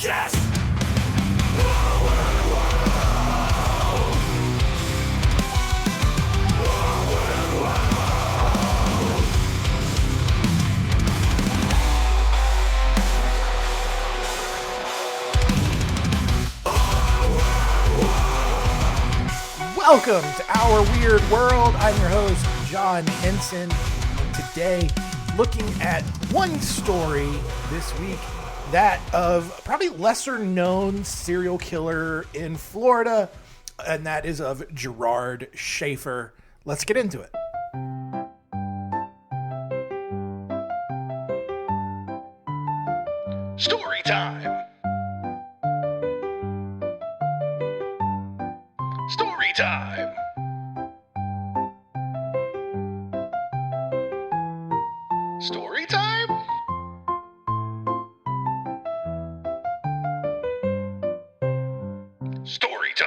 Podcast. Welcome to Our Weird World. I'm your host, John Henson. And today, looking at one story this week, that of probably lesser known serial killer in Florida, and that is of Gerard Schaefer. Let's get into it. Story time. Story time. Story time? Story time.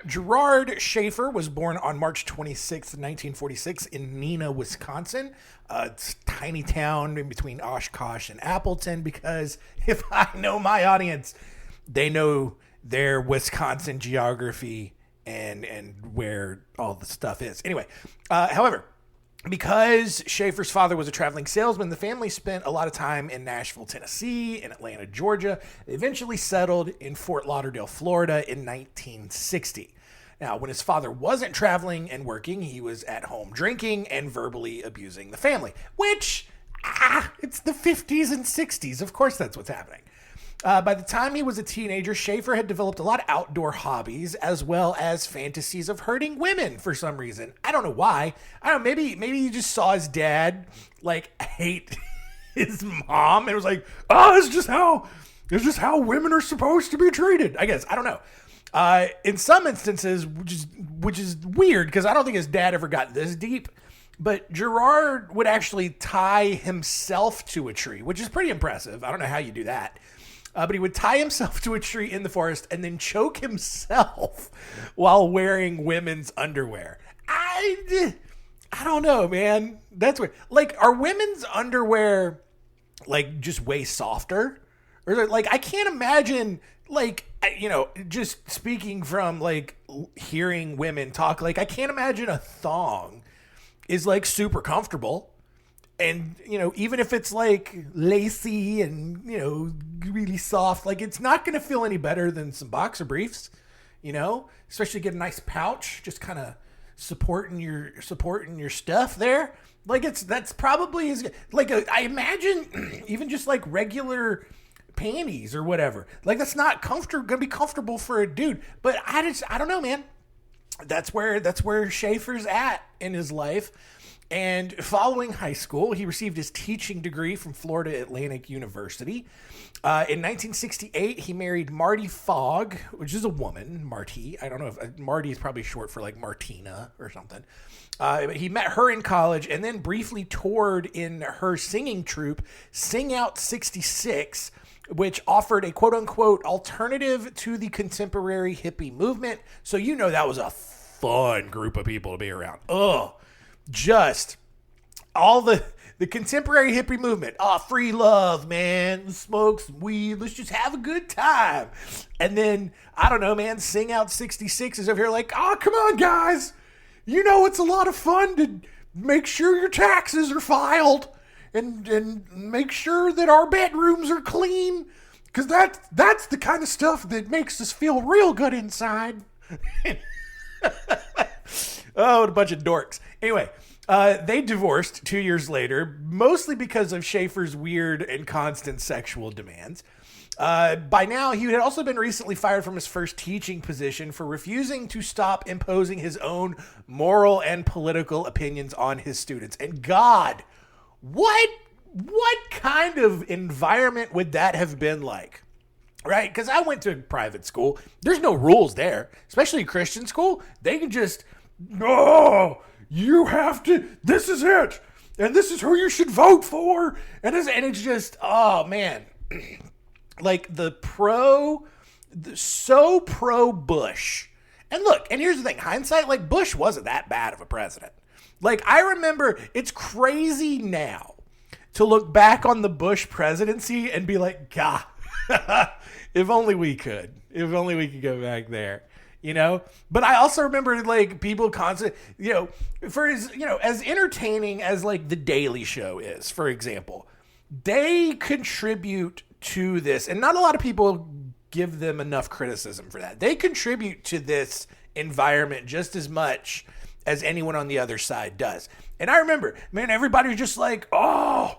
Gerard Schaefer was born on March 26, 1946 in Neenah, Wisconsin. It's a tiny town in between Oshkosh and Appleton, because if I know my audience, they know their Wisconsin geography and where all the stuff is. Anyway, however, because Schaefer's father was a traveling salesman, the family spent a lot of time in Nashville, Tennessee, and Atlanta, Georgia. They eventually settled in Fort Lauderdale, Florida in 1960. Now, when his father wasn't traveling and working, he was at home drinking and verbally abusing the family, which, it's the 50s and 60s. Of course that's what's happening. By the time he was a teenager, Schaefer had developed a lot of outdoor hobbies as well as fantasies of hurting women for some reason. I don't know why. I don't know, maybe he just saw his dad like hate his mom and was like, "Oh, it's just how women are supposed to be treated." I guess I don't know. In some instances, which is weird because I don't think his dad ever got this deep. But Gerard would actually tie himself to a tree, which is pretty impressive. I don't know how you do that. But he would tie himself to a tree in the forest and then choke himself while wearing women's underwear. I don't know, man. That's weird. Like, are women's underwear, like, just way softer? Or, like, I can't imagine, like, just speaking from, like, hearing women talk, like, I can't imagine a thong is, like, super comfortable. And, even if it's like lacy and, really soft, like it's not going to feel any better than some boxer briefs, especially get a nice pouch, just kind of supporting your stuff there. Like that's probably as good. Like I imagine even just like regular panties or whatever, like that's not going to be comfortable for a dude. But I don't know, man. That's where Schaefer's at in his life. And following high school, he received his teaching degree from Florida Atlantic University. In 1968, he married Marty Fogg, which is a woman, Marty. I don't know if Marty is probably short for like Martina or something. But he met her in college and then briefly toured in her singing troupe, Sing Out 66, which offered a quote-unquote alternative to the contemporary hippie movement. So that was a fun group of people to be around. Just all the contemporary hippie movement. Free love, man. Let's smoke some weed. Let's just have a good time. And then, I don't know, man, Sing Out 66 is over here like, come on, guys. It's a lot of fun to make sure your taxes are filed and make sure that our bedrooms are clean. Because that's the kind of stuff that makes us feel real good inside. Oh, what a bunch of dorks. Anyway, they divorced 2 years later, mostly because of Schaefer's weird and constant sexual demands. By now, he had also been recently fired from his first teaching position for refusing to stop imposing his own moral and political opinions on his students. And God, what kind of environment would that have been like? Right? Because I went to private school. There's no rules there, especially Christian school. They can just, you have to, this is it. And this is who you should vote for. And it's just, oh man. Like so pro Bush. And look, and here's the thing, hindsight, like Bush wasn't that bad of a president. Like I remember, it's crazy now to look back on the Bush presidency and be like, God, If only we could. If only we could go back there. But I also remember like people constantly, for as entertaining as like the Daily Show is, for example, they contribute to this, and not a lot of people give them enough criticism for that. They contribute to this environment just as much as anyone on the other side does. And I remember, man, everybody was just like, oh,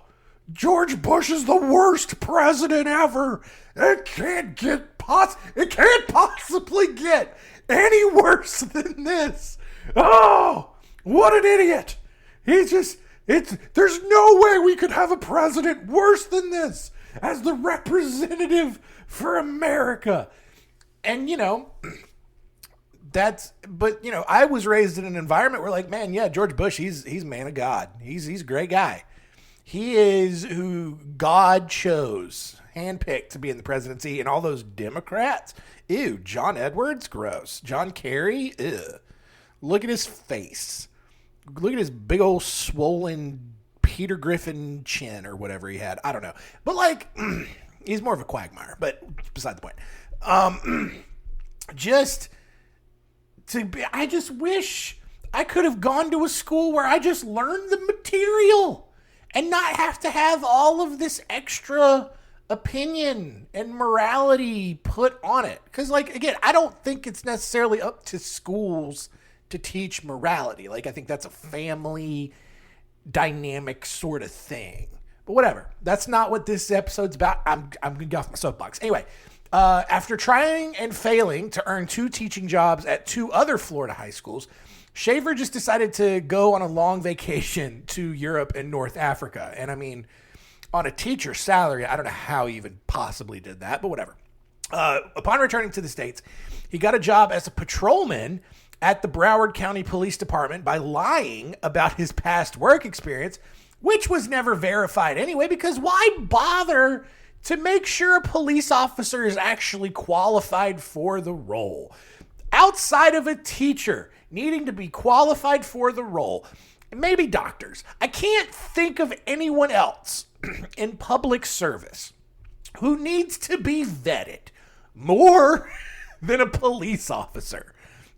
George Bush is the worst president ever. It can't possibly get any worse than this. Oh, what an idiot. There's no way we could have a president worse than this as the representative for America. And, I was raised in an environment where like, man, yeah, George Bush, he's a man of God. He's a great guy. He is who God chose, handpicked to be in the presidency, and all those Democrats. Ew, John Edwards, gross. John Kerry, ew. Look at his face. Look at his big old swollen Peter Griffin chin or whatever he had. I don't know. But like, he's more of a quagmire, but beside the point. I just wish I could have gone to a school where I just learned the material and not have to have all of this extra opinion and morality put on it. Because, like, again, I don't think it's necessarily up to schools to teach morality. Like, I think that's a family dynamic sort of thing. But whatever. That's not what this episode's about. I'm going to get off my soapbox. Anyway, after trying and failing to earn 2 teaching jobs at 2 other Florida high schools, Schaefer just decided to go on a long vacation to Europe and North Africa. And I mean, on a teacher's salary, I don't know how he even possibly did that, but whatever. Upon returning to the States, he got a job as a patrolman at the Broward County Police Department by lying about his past work experience, which was never verified anyway, because why bother to make sure a police officer is actually qualified for the role? Outside of a teacher needing to be qualified for the role, maybe doctors, I can't think of anyone else in public service who needs to be vetted more than a police officer.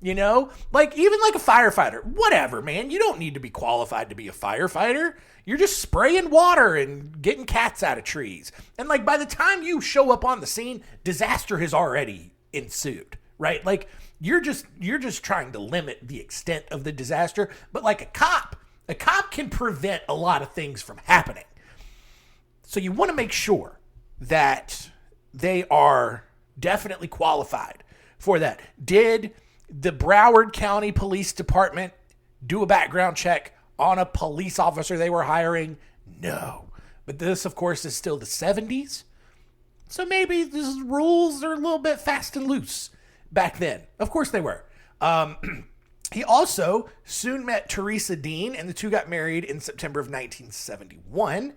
Like even like a firefighter, whatever, man. You don't need to be qualified to be a firefighter. You're just spraying water and getting cats out of trees. And like by the time you show up on the scene, disaster has already ensued, right? Like you're just trying to limit the extent of the disaster. But like a cop can prevent a lot of things from happening. So you want to make sure that they are definitely qualified for that. Did the Broward County Police Department do a background check on a police officer they were hiring? No. But this, of course, is still the 70s. So maybe these rules are a little bit fast and loose back then. Of course they were. He also soon met Teresa Dean, and the two got married in September of 1971.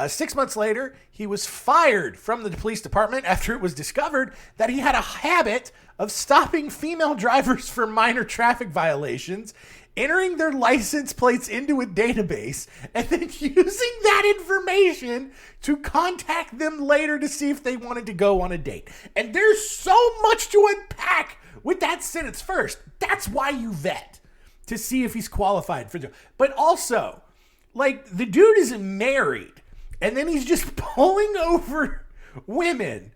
6 months later, he was fired from the police department after it was discovered that he had a habit of stopping female drivers for minor traffic violations, entering their license plates into a database, and then using that information to contact them later to see if they wanted to go on a date. And there's so much to unpack with that sentence. First, that's why you vet, to see if he's qualified for the... But also, like, the dude is married, and then he's just pulling over women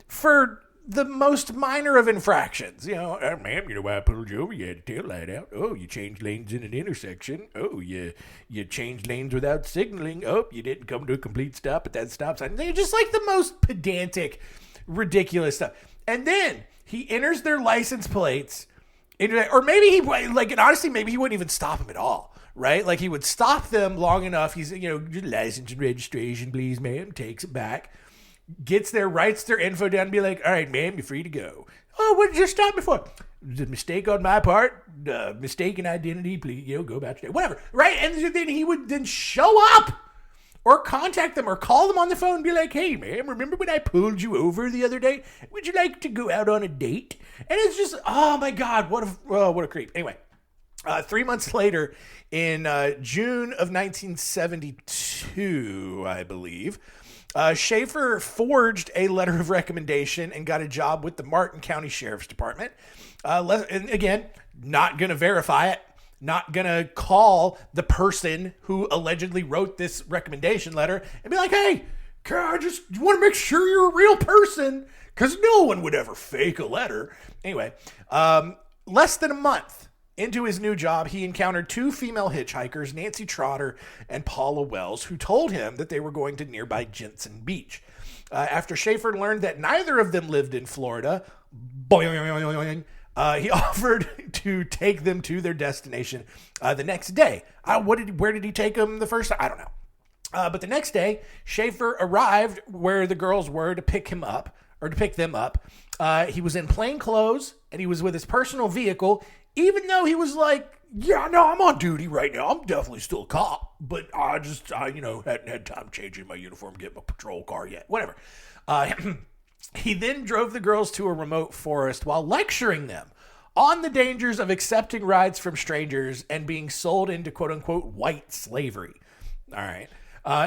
for the most minor of infractions. Ma'am, why I pulled you over? You had a tail light out. Oh, you changed lanes in an intersection. Oh, you changed lanes without signaling. Oh, you didn't come to a complete stop at that stop sign. They're just like the most pedantic, ridiculous stuff. And then he enters their license plates, or maybe and honestly, maybe he wouldn't even stop them at all. Right? Like he would stop them long enough. He's, your license and registration, please, ma'am. Takes it back. Gets there, writes their info down and be like, all right, ma'am, you're free to go. Oh, what did you stop me for? It was a mistake on my part. Mistaken identity, please, go about your day. Whatever. Right? And then he would then show up or contact them or call them on the phone and be like, hey, ma'am, remember when I pulled you over the other day? Would you like to go out on a date? And it's just, oh my God, what a creep. Anyway. 3 months later, in June of 1972, I believe, Schaefer forged a letter of recommendation and got a job with the Martin County Sheriff's Department. And again, not going to verify it, not going to call the person who allegedly wrote this recommendation letter and be like, hey, I just want to make sure you're a real person, because no one would ever fake a letter. Anyway, less than a month into his new job, he encountered two female hitchhikers, Nancy Trotter and Paula Wells, who told him that they were going to nearby Jensen Beach. After Schaefer learned that neither of them lived in Florida, he offered to take them to their destination the next day. Where did he take them the first time? I don't know. But the next day, Schaefer arrived where the girls were to pick them up. He was in plain clothes, and he was with his personal vehicle, even though he was like, yeah, no, I'm on duty right now. I'm definitely still a cop, but I hadn't had time changing my uniform, get my patrol car yet. Whatever. He then drove the girls to a remote forest while lecturing them on the dangers of accepting rides from strangers and being sold into quote-unquote white slavery. All right.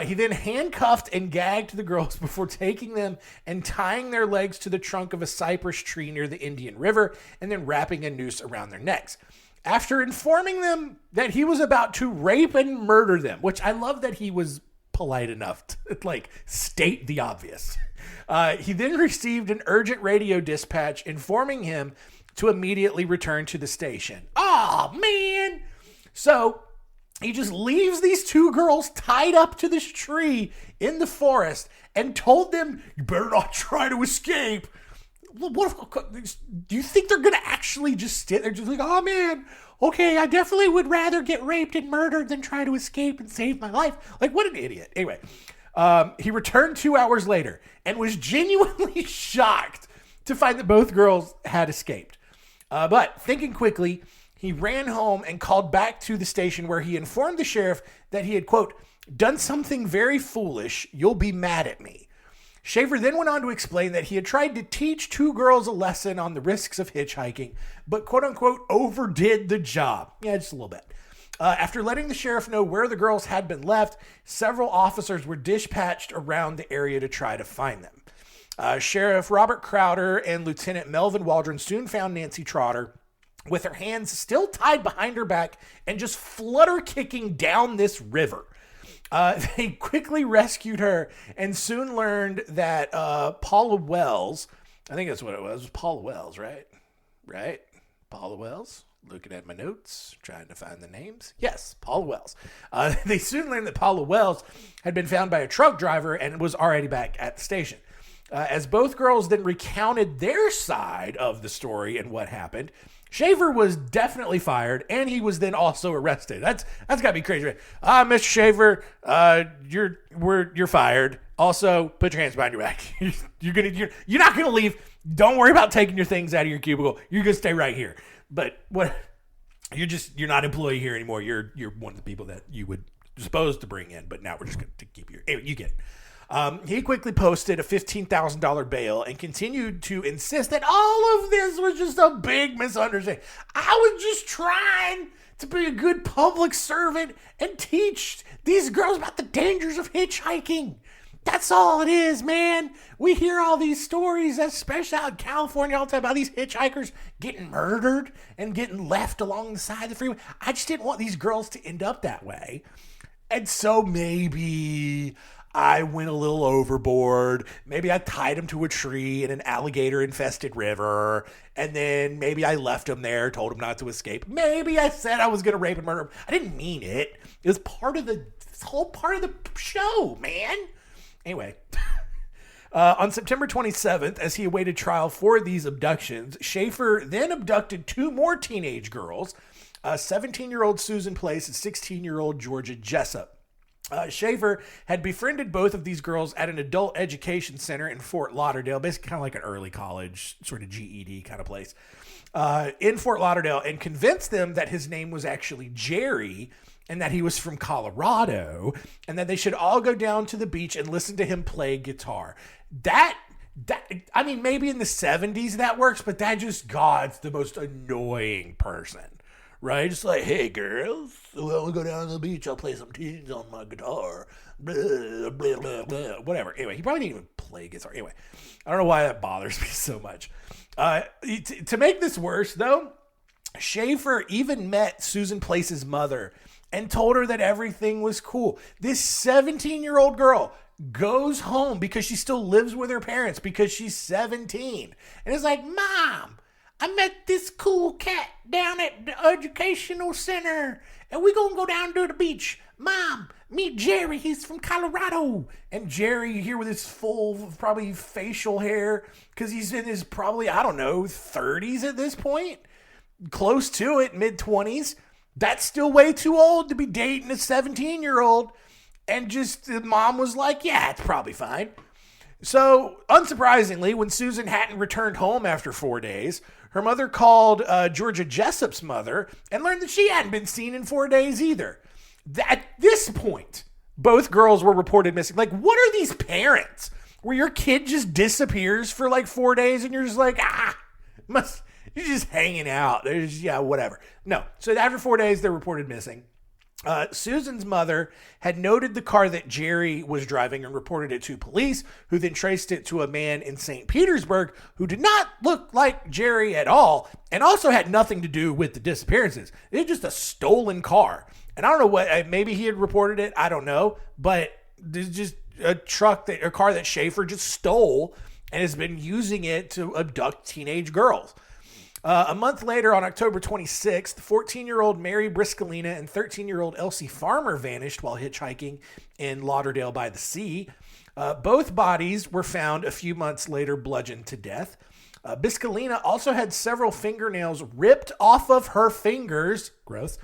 He then handcuffed and gagged the girls before taking them and tying their legs to the trunk of a cypress tree near the Indian River and then wrapping a noose around their necks. After informing them that he was about to rape and murder them, which I love that he was polite enough to state the obvious. He then received an urgent radio dispatch informing him to immediately return to the station. Oh, man. So he just leaves these two girls tied up to this tree in the forest and told them, you better not try to escape. Do you think they're going to actually just sit there just like, oh man, okay, I definitely would rather get raped and murdered than try to escape and save my life. Like, what an idiot. Anyway, he returned 2 hours later and was genuinely shocked to find that both girls had escaped. But thinking quickly, he ran home and called back to the station where he informed the sheriff that he had, quote, done something very foolish. You'll be mad at me. Schaefer then went on to explain that he had tried to teach two girls a lesson on the risks of hitchhiking, but quote unquote overdid the job. Yeah, just a little bit. After letting the sheriff know where the girls had been left, several officers were dispatched around the area to try to find them. Sheriff Robert Crowder and Lieutenant Melvin Waldron soon found Nancy Trotter with her hands still tied behind her back and just flutter kicking down this river. They quickly rescued her and soon learned that Paula Wells, I think that's what it was Paula Wells, right? Right? Paula Wells? Looking at my notes, trying to find the names. Yes, Paula Wells. They soon learned that Paula Wells had been found by a truck driver and was already back at the station. As both girls then recounted their side of the story and what happened, Schaefer was definitely fired, and he was then also arrested. That's gotta be crazy. Mr. Schaefer, you're fired. Also, put your hands behind your back. You're not gonna leave. Don't worry about taking your things out of your cubicle. You're gonna stay right here. But what? You're not an employee here anymore. You're one of the people that you would supposed to bring in, but now we're just gonna keep you. Anyway, you get it. He quickly posted a $15,000 bail and continued to insist that all of this was just a big misunderstanding. I was just trying to be a good public servant and teach these girls about the dangers of hitchhiking. That's all it is, man. We hear all these stories, especially out in California, all the time about these hitchhikers getting murdered and getting left along the side of the freeway. I just didn't want these girls to end up that way. And so maybe I went a little overboard. Maybe I tied him to a tree in an alligator-infested river, and then maybe I left him there, told him not to escape. Maybe I said I was going to rape and murder him. I didn't mean it. It was it's whole part of the show, man. Anyway, on September 27th, as he awaited trial for these abductions, Schaefer then abducted two more teenage girls, 17-year-old Susan Place and 16-year-old Georgia Jessup. Schaefer had befriended both of these girls at an adult education center in Fort Lauderdale, basically kind of like an early college, sort of GED kind of place, in Fort Lauderdale, and convinced them that his name was actually Jerry and that he was from Colorado and that they should all go down to the beach and listen to him play guitar. I mean, maybe in the 70s that works, but that just, God's the most annoying person. right? Just like, hey, girls, well, we'll go down to the beach. I'll play some tunes on my guitar. Blah, blah, blah, blah. Whatever. Anyway, he probably didn't even play guitar. Anyway, I don't know why that bothers me so much. To make this worse, though, Schaefer even met Susan Place's mother and told her that everything was cool. This 17-year-old girl goes home because she still lives with her parents because she's 17. And it's like, Mom, I met this cool cat down at the educational center, and we gonna go down to the beach. Mom, meet Jerry. He's from Colorado. And Jerry here with his full, probably facial hair, because he's in his probably, I don't know, 30s at this point. Close to it, mid-20s. That's still way too old to be dating a 17-year-old. And just the mom was like, yeah, it's probably fine. So, unsurprisingly, when Susan hadn't returned home after 4 days, her mother called Georgia Jessup's mother and learned that she hadn't been seen in 4 days either. At this point, both girls were reported missing. Like, what are these parents where your kid just disappears for like 4 days and you're just like, you're just hanging out. There's, yeah, whatever. No. So after 4 days, they're reported missing. Susan's mother had noted the car that Jerry was driving and reported it to police, who then traced it to a man in St. Petersburg who did not look like Jerry at all and also had nothing to do with the disappearances. It was just a stolen car. And I don't know what, maybe he had reported it. I don't know. But there's just a car that Schaefer just stole and has been using it to abduct teenage girls. A month later, on October 26th, 14-year-old Mary Briscolina and 13-year-old Elsie Farmer vanished while hitchhiking in Lauderdale by the Sea. Both bodies were found a few months later, bludgeoned to death. Briscolina also had several fingernails ripped off of her fingers. Gross.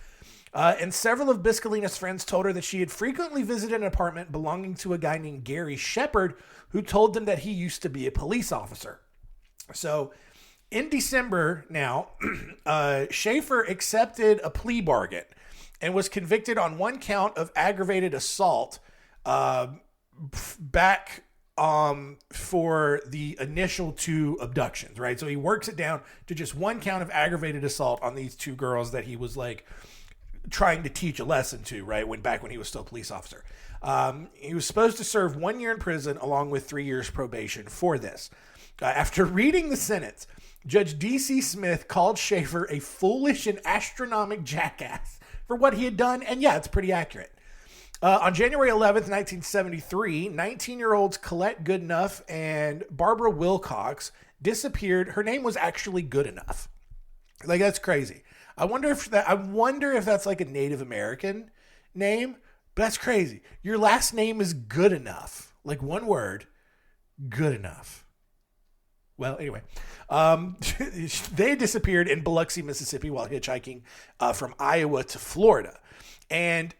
And several of Briscolina's friends told her that she had frequently visited an apartment belonging to a guy named Gary Shepard, who told them that he used to be a police officer. So, in December now, Schaefer accepted a plea bargain and was convicted on one count of aggravated assault back for the initial two abductions, right? So he works it down to just one count of aggravated assault on these two girls that he was like trying to teach a lesson to, right? Back when he was still a police officer. He was supposed to serve 1 year in prison along with 3 years probation for this. After reading the sentence, Judge D.C. Smith called Schaefer a foolish and astronomic jackass for what he had done, and yeah, it's pretty accurate. On January 11th, 1973, 19-year-olds Colette Goodenough and Barbara Wilcox disappeared. Her name was actually Goodenough. Like, that's crazy. I wonder if that's like a Native American name, but that's crazy. Your last name is Goodenough. Like, one word, Goodenough. Well, anyway, they disappeared in Biloxi, Mississippi while hitchhiking from Iowa to Florida. And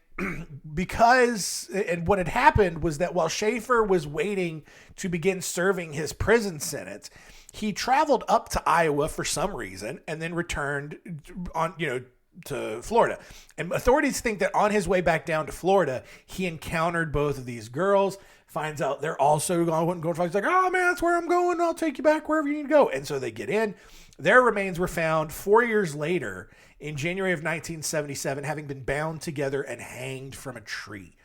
what had happened was that while Schaefer was waiting to begin serving his prison sentence, he traveled up to Iowa for some reason and then returned to Florida. And authorities think that on his way back down to Florida, he encountered both of these girls. Finds out they're also going to fight. He's like, oh man, that's where I'm going. I'll take you back wherever you need to go. And so they get in. Their remains were found 4 years later in January of 1977, having been bound together and hanged from a tree.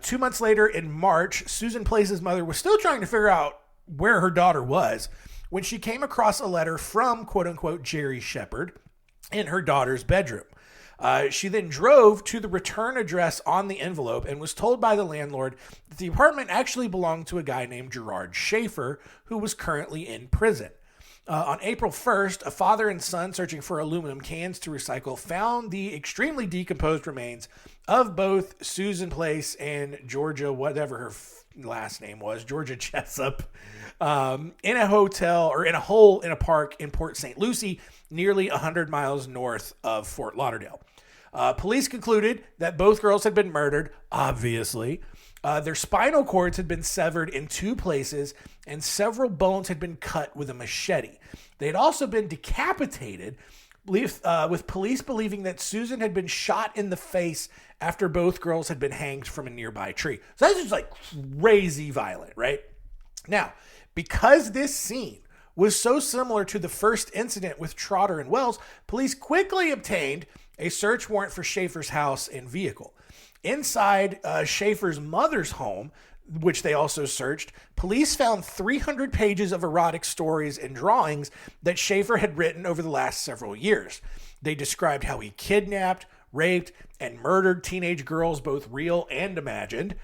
2 months later in March, Susan Place's mother was still trying to figure out where her daughter was when she came across a letter from quote unquote Jerry Shepard in her daughter's bedroom. She then drove to the return address on the envelope and was told by the landlord that the apartment actually belonged to a guy named Gerard Schaefer, who was currently in prison. On April 1st, a father and son searching for aluminum cans to recycle found the extremely decomposed remains of both Susan Place and Georgia, whatever her last name was, Georgia Jessup, in a hotel or in a hole in a park in Port St. Lucie, nearly 100 miles north of Fort Lauderdale. Police concluded that both girls had been murdered, obviously. Their spinal cords had been severed in 2 places, and several bones had been cut with a machete. They had also been decapitated, with police believing that Susan had been shot in the face after both girls had been hanged from a nearby tree. So that's just like crazy violent, right? Now, because this scene was so similar to the first incident with Trotter and Wells, police quickly obtained a search warrant for Schaefer's house and vehicle. Inside Schaefer's mother's home, which they also searched, police found 300 pages of erotic stories and drawings that Schaefer had written over the last several years. They described how he kidnapped, raped, and murdered teenage girls, both real and imagined,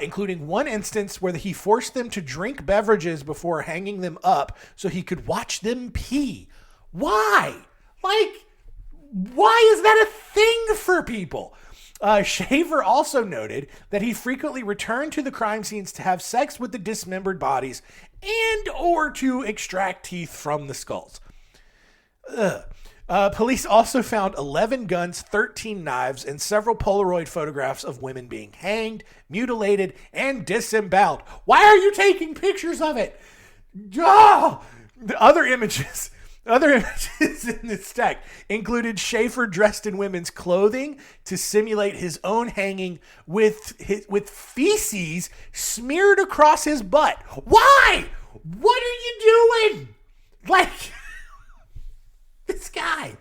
including one instance where he forced them to drink beverages before hanging them up so he could watch them pee. Why? Why is that a thing for people? Schaefer also noted that he frequently returned to the crime scenes to have sex with the dismembered bodies and or to extract teeth from the skulls. Police also found 11 guns, 13 knives, and several Polaroid photographs of women being hanged, mutilated, and disemboweled. Why are you taking pictures of it? Oh! The other images in this stack included Schaefer dressed in women's clothing to simulate his own hanging with feces smeared across his butt. Why? What are you doing? This guy.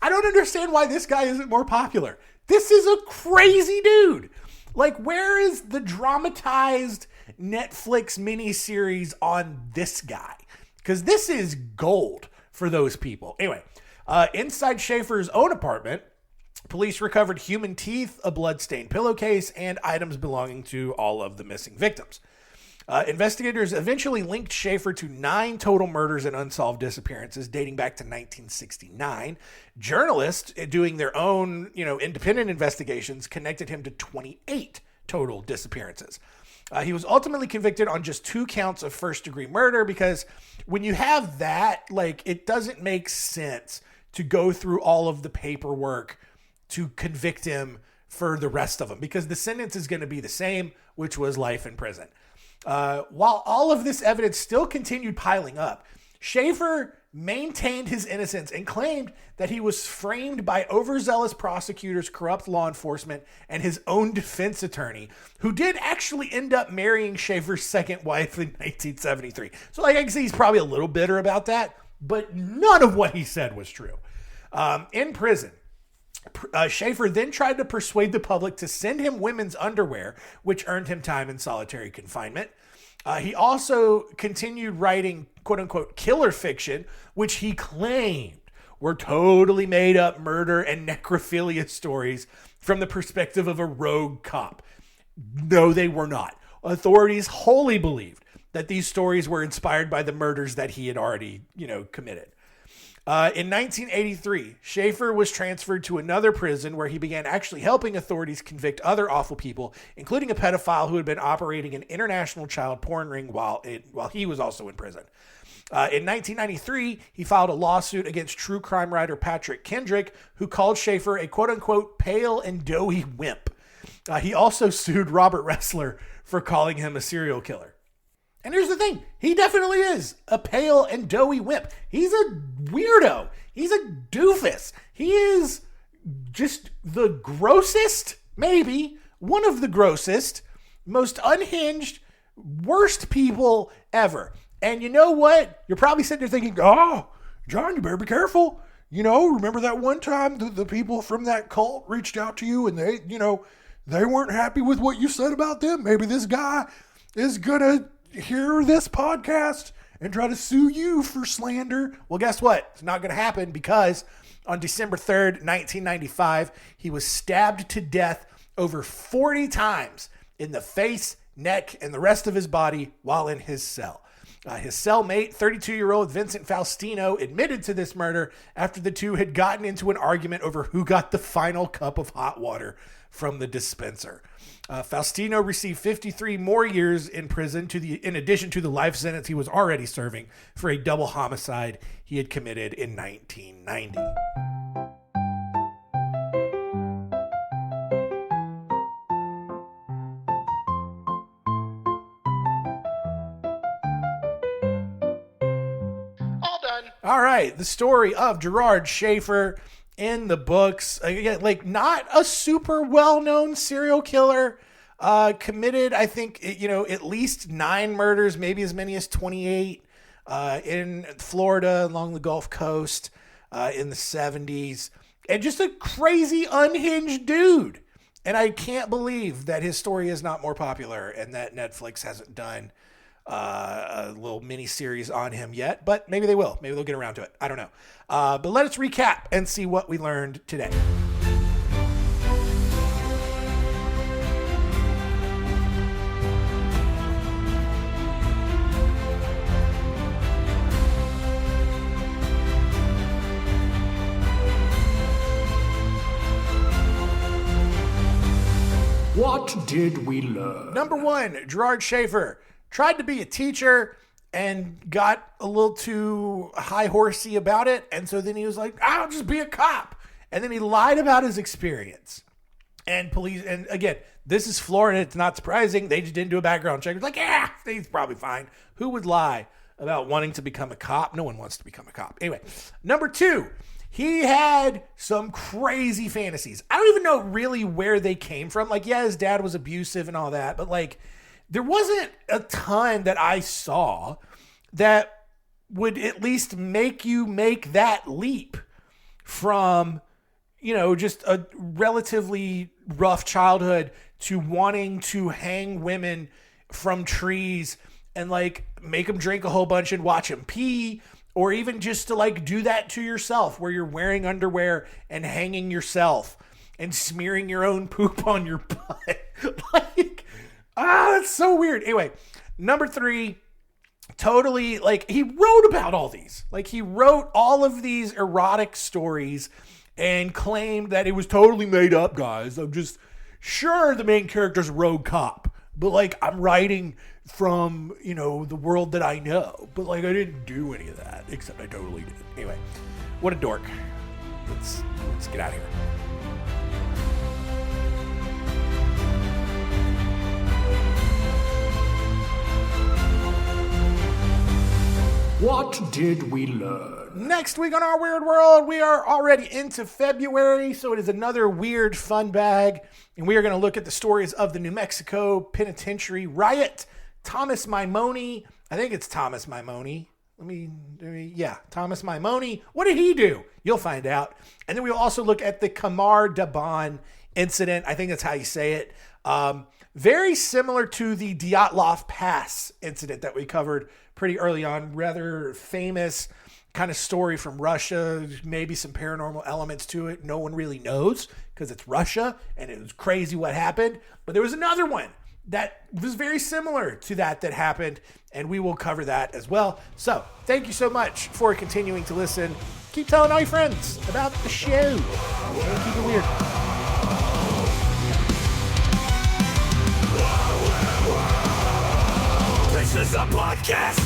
I don't understand why this guy isn't more popular. This is a crazy dude. Where is the dramatized Netflix miniseries on this guy? Because this is gold for those people. Anyway, inside Schaefer's own apartment, police recovered human teeth, a blood-stained pillowcase, and items belonging to all of the missing victims. Investigators eventually linked Schaefer to 9 total murders and unsolved disappearances dating back to 1969. Journalists doing their own, independent investigations connected him to 28 total disappearances. He was ultimately convicted on just 2 counts of first-degree murder because when you have that, it doesn't make sense to go through all of the paperwork to convict him for the rest of them because the sentence is going to be the same, which was life in prison. While all of this evidence still continued piling up, Schaefer maintained his innocence and claimed that he was framed by overzealous prosecutors, corrupt law enforcement, and his own defense attorney, who did actually end up marrying Schaefer's second wife in 1973. So I can see he's probably a little bitter about that, but none of what he said was true. In prison, Schaefer then tried to persuade the public to send him women's underwear, which earned him time in solitary confinement. He also continued writing quote-unquote killer fiction, which he claimed were totally made up murder and necrophilia stories from the perspective of a rogue cop. No, they were not. Authorities wholly believed that these stories were inspired by the murders that he had already, committed. In 1983, Schaefer was transferred to another prison where he began actually helping authorities convict other awful people, including a pedophile who had been operating an international child porn ring while he was also in prison. In 1993, he filed a lawsuit against true crime writer Patrick Kendrick, who called Schaefer a quote-unquote pale and doughy wimp. He also sued Robert Ressler for calling him a serial killer. And here's the thing. He definitely is a pale and doughy wimp. He's a weirdo. He's a doofus. He is just the grossest, maybe one of the grossest, most unhinged, worst people ever. And you know what? You're probably sitting there thinking, oh, John, you better be careful. Remember that one time the people from that cult reached out to you and they weren't happy with what you said about them? Maybe this guy is going to hear this podcast and try to sue you for slander. Well, guess what? It's not going to happen because on December 3rd, 1995, he was stabbed to death over 40 times in the face, neck, and the rest of his body while in his cell. His cellmate, 32-year-old Vincent Faustino, admitted to this murder after the two had gotten into an argument over who got the final cup of hot water from the dispenser. Faustino received 53 more years in prison in addition to the life sentence he was already serving for a double homicide he had committed in 1990. All done. All right, the story of Gerard Schaefer in the books. Again, not a super well-known serial killer, committed, I think, at least 9 murders, maybe as many as 28. in Florida along the Gulf Coast in the 70s. And just a crazy, unhinged dude. And I can't believe that his story is not more popular and that Netflix hasn't done a little mini series on him yet. But maybe they will. Maybe they'll get around to it. I don't know. But let us recap and see what we learned today. What did we learn? Number one, Gerard Schaefer tried to be a teacher and got a little too high horsey about it. And so then he was like, I'll just be a cop. And then he lied about his experience. And police, and again, this is Florida. It's not surprising. They just didn't do a background check. It's like, yeah, he's probably fine. Who would lie about wanting to become a cop? No one wants to become a cop. Anyway, number two, he had some crazy fantasies. I don't even know really where they came from. Like, yeah, his dad was abusive and all that, but like, there wasn't a ton that I saw that would at least make you make that leap from, you know, just a relatively rough childhood to wanting to hang women from trees and like make them drink a whole bunch and watch them pee. Or even just to like do that to yourself where you're wearing underwear and hanging yourself and smearing your own poop on your butt. Like, that's so weird. Anyway, number three, totally like he wrote about all these. Like he wrote all of these erotic stories and claimed that it was totally made up, guys. I'm just sure the main character's a rogue cop. But like I'm writing from, you know, the world that I know. But like I didn't do any of that, except I totally did. Anyway, what a dork. Let's get out of here. What did we learn? Next week on Our Weird World, we are already into February, so it is another weird fun bag. And we are going to look at the stories of the New Mexico Penitentiary riot. Thomas Maimone, I think it's Thomas Maimone. Thomas Maimone. What did he do? You'll find out. And then we'll also look at the Kamar Daban incident. I think that's how you say it. Very similar to the Dyatlov Pass incident that we covered pretty early on. Rather famous kind of story from Russia, maybe some paranormal elements to it. No one really knows because it's Russia and it was crazy what happened. But there was another one that was very similar to that happened, and we will cover that as well. So thank you so much for continuing to listen. Keep telling all your friends about the show. And keep it weird. This is a podcast